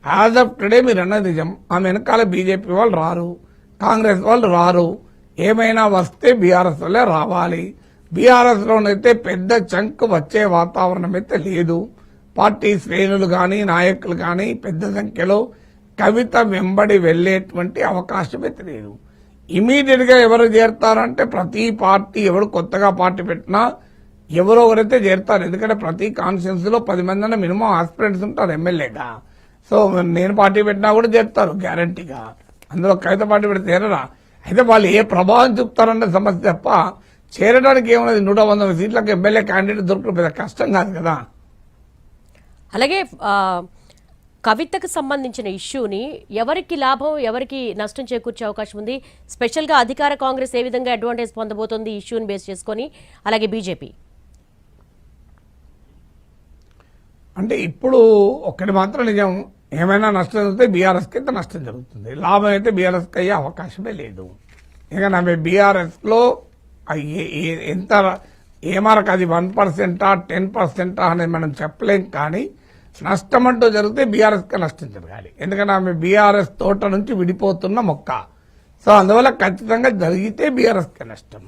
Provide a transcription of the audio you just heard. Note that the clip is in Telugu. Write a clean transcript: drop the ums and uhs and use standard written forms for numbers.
యాజ్ ఆఫ్ టుడే మీరు అన్నది నిజం. ఆమె వెనకాల బీజేపీ వాళ్ళు రారు, కాంగ్రెస్ వాళ్ళు రారు. ఏమైనా వస్తే బీఆర్ఎస్ వల్లే రావాలి. బీఆర్ఎస్ లోనైతే పెద్ద చంక్ వచ్చే వాతావరణం అయితే లేదు. పార్టీ శ్రేణులు కానీ నాయకులు కానీ పెద్ద సంఖ్యలో కవిత వెంబడి వెళ్లేటువంటి అవకాశం అయితే లేదు. ఇమీడియట్ గా ఎవరు చేరతారంటే ప్రతి పార్టీ ఎవరు కొత్తగా పార్టీ పెట్టినా ఎవరో ఒకరైతే చేరతారు. ఎందుకంటే ప్రతి కాన్స్టిట్యూన్సీ లో 10 మంది మినిమం ఆస్పిరెంట్స్ ఉంటారు ఎమ్మెల్యేగా. సో నేను పార్టీ పెట్టినా కూడా చేరుతారు గ్యారంటీగా. అందులో కవిత పార్టీ పెడితే చేరరా. అయితే వాళ్ళు ఏ ప్రభావం చూపుతారన్న సమస్య తప్ప చేరడానికి ఏమన్నది 100 సీట్లకు ఎమ్మెల్యే క్యాండిడేట్ దొరకడం పెద్ద కష్టం కాదు కదా. అలాగే కవితకు సంబంధించిన ఇష్యూని ఎవరికి లాభం ఎవరికి నష్టం చేకూర్చే అవకాశం ఉంది? స్పెషల్ గా అధికార కాంగ్రెస్ ఏ విధంగా అడ్వాంటేజ్ పొందబోతోంది ఈ ఇష్యూని బేస్ చేసుకొని, అలాగే బీజేపీ? అంటే ఇప్పుడు ఒక్కటి మాత్రం నిజం, ఏమైనా నష్టం జరిగితే బీఆర్ఎస్కి అయితే నష్టం జరుగుతుంది, లాభం అయితే బీఆర్ఎస్కి అయ్యే అవకాశమే లేదు. ఎందుకంటే ఆమె బీఆర్ఎస్లో ఎంత ఏమరకు అది 1%, 10% అనేది మనం చెప్పలేం. కానీ నష్టం అంటూ జరిగితే బీఆర్ఎస్కి నష్టం జరగాలి. ఎందుకంటే ఆమె బీఆర్ఎస్ తోట నుంచి విడిపోతున్న మొక్క. సో అందువల్ల ఖచ్చితంగా జరిగితే బీఆర్ఎస్కి నష్టం.